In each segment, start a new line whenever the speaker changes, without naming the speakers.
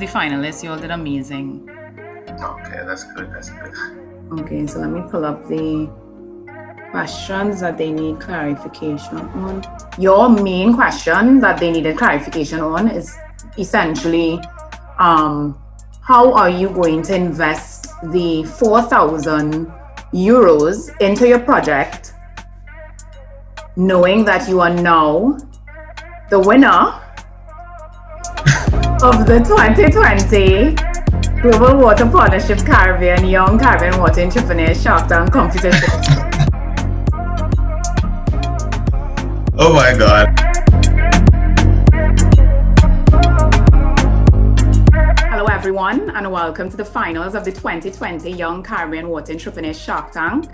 the finalists. You all did amazing.
Okay, that's good.
Okay, so let me pull up the questions that they need clarification on. Your main question that they needed clarification on is essentially, how are you going to invest the 4,000 euros into your project, knowing that you are now the winner of the 2020 Global Water Partnership Caribbean Young Caribbean Water Entrepreneur Shark Tank Competition?
Oh my God.
Hello everyone, and welcome to the finals of the 2020 Young Caribbean Water Entrepreneur Shark Tank.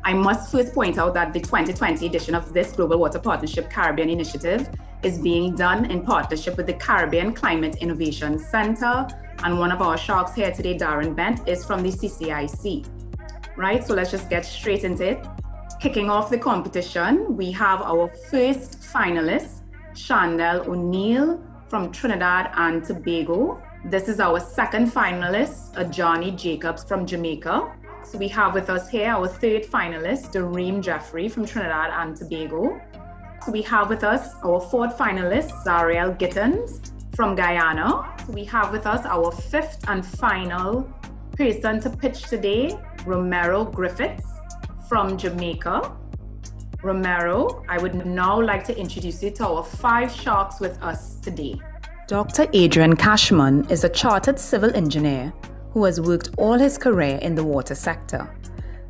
I must first point out that the 2020 edition of this Global Water Partnership Caribbean initiative is being done in partnership with the Caribbean Climate Innovation Center. And one of our sharks here today, Darren Bent, is from the CCIC. Right, so let's just get straight into it. Kicking off the competition, we have our first finalist, Chandelle O'Neill from Trinidad and Tobago. This is our second finalist, Ajani Jacobs from Jamaica. So we have with us here our third finalist, Dareem Jeffrey from Trinidad and Tobago. So we have with us our fourth finalist, Xarielle Gittens from Guyana. So we have with us our fifth and final person to pitch today, Romiero Griffiths from Jamaica. Romiero, I would now like to introduce you to our 5 sharks with us today. Dr. Adrian Cashman is a chartered civil engineer who has worked all his career in the water sector.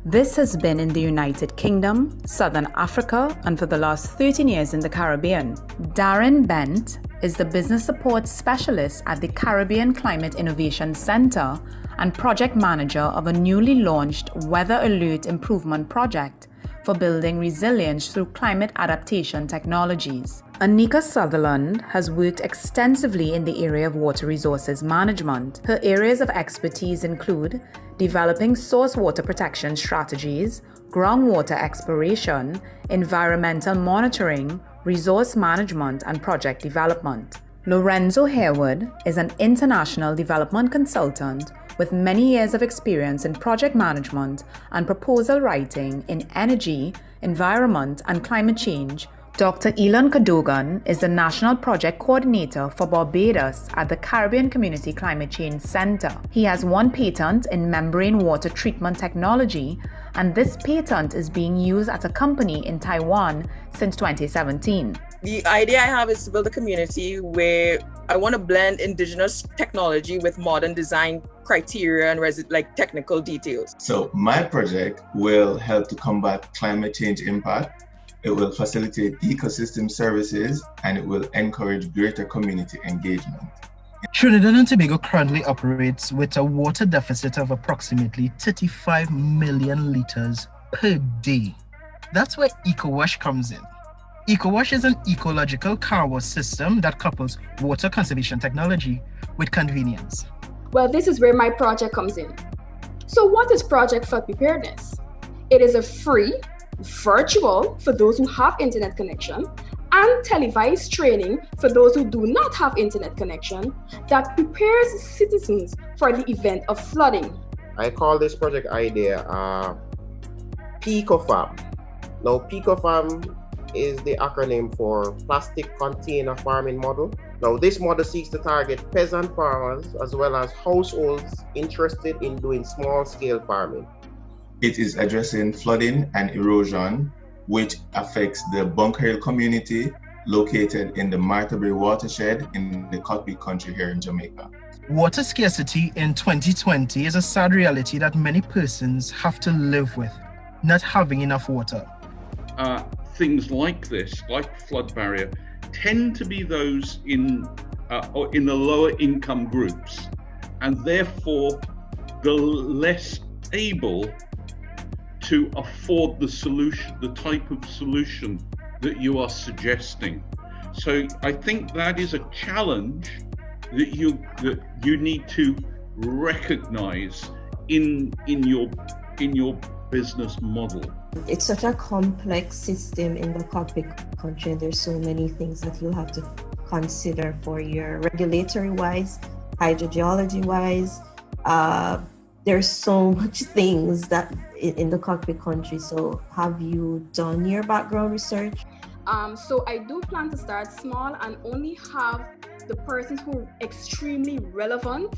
This has been in the United Kingdom, Southern Africa, and for the last 13 years in the Caribbean. Darren Bent is the business support specialist at the Caribbean Climate Innovation Center and project manager of a newly launched weather alert improvement project for building resilience through climate adaptation technologies. Anika Sutherland has worked extensively in the area of water resources management. Her areas of expertise include developing source water protection strategies, groundwater exploration, environmental monitoring, resource management, and project development. Lorenzo Harewood is an international development consultant with many years of experience in project management and proposal writing in energy, environment, and climate change. Dr. Elon Cadogan is the National Project Coordinator for Barbados at the Caribbean Community Climate Change Center. He has 1 patent in membrane water treatment technology, and this patent is being used at a company in Taiwan since 2017.
The idea I have is to build a community where I want to blend indigenous technology with modern design criteria and technical details.
So my project will help to combat climate change impact. It will facilitate ecosystem services, and it will encourage greater community engagement.
Trinidad and Tobago currently operates with a water deficit of approximately 35 million liters per day. That's where EcoWash comes in. EcoWash is an ecological car wash system that couples water conservation technology with convenience.
Well, this is where my project comes in. So what is Project Flood Preparedness? It is a free, virtual for those who have internet connection, and televised training for those who do not have internet connection that prepares citizens for the event of flooding.
I call this project idea PECOFARM. Now, PECOFARM is the acronym for Plastic Container Farming Model. Now, this model seeks to target peasant farmers as well as households interested in doing small-scale farming.
It is addressing flooding and erosion, which affects the Bunker Hill community located in the Marthabury watershed in the Cockpit country here in Jamaica.
Water scarcity in 2020 is a sad reality that many persons have to live with, not having enough water.
Things like this, like flood barrier, tend to be those in the lower income groups, and therefore the less able to afford the solution, the type of solution that you are suggesting. So I think that is a challenge that you need to recognize in your business model.
It's such a complex system in the Cockpit country. There's so many things that you have to consider for your regulatory wise hydrogeology wise. There's so much things that in the cockpit country. So have you done your background research?
So I do plan to start small and only have the persons who are extremely relevant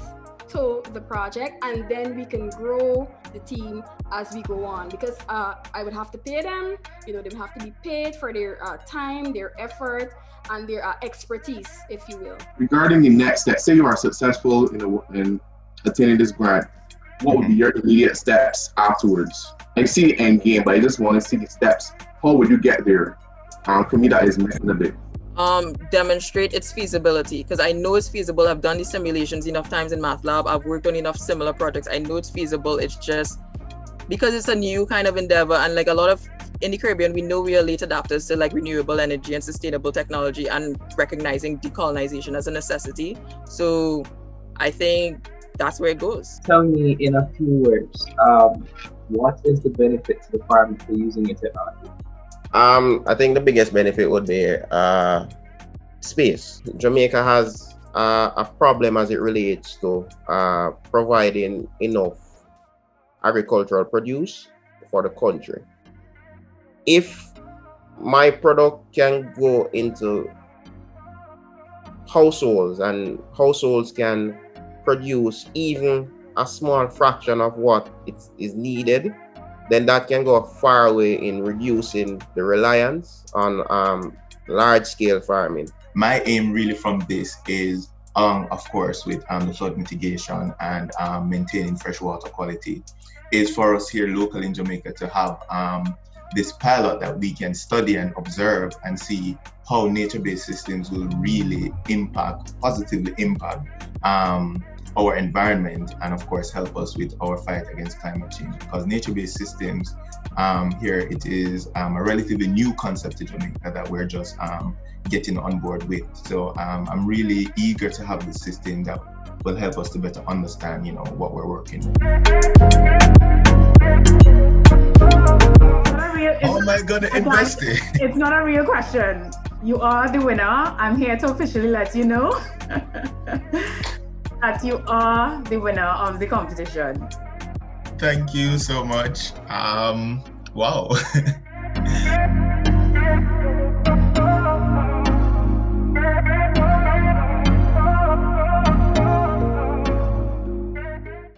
to the project, and then we can grow the team as we go on, because I would have to pay them, they would have to be paid for their time, their effort, and their expertise, if you will.
Regarding the next step, say you are successful in attaining this grant, what would be your immediate steps afterwards? I see the end game, but I just want to see the steps. How would you get there? For me, that is missing a bit.
Demonstrate its feasibility, because I know it's feasible. I've done these simulations enough times in Math Lab. I've worked on enough similar projects. I know it's feasible. It's just because it's a new kind of endeavor, and like a lot of in the Caribbean, we know we are late adapters to like renewable energy and sustainable technology, and recognizing decolonization as a necessity. So I think that's where it goes.
Tell me in a few words, what is the benefit to the farm for using your technology?
I think the biggest benefit would be space. Jamaica has a problem as it relates to providing enough agricultural produce for the country. If my product can go into households and households can produce even a small fraction of what is needed, then that can go far away in reducing the reliance on large-scale farming.
My aim really from this is, of course, with the flood mitigation and maintaining freshwater quality, is for us here locally in Jamaica to have this pilot that we can study and observe and see how nature-based systems will really positively impact our environment, and of course help us with our fight against climate change. Because nature-based systems, here it is a relatively new concept to Jamaica that we're just getting on board with. So I'm really eager to have this system that will help us to better understand, what we're working with. Oh my God, investing!
It's not a real question. You are the winner. I'm here to officially let you know that you are the winner of the competition.
Thank you so much. Wow.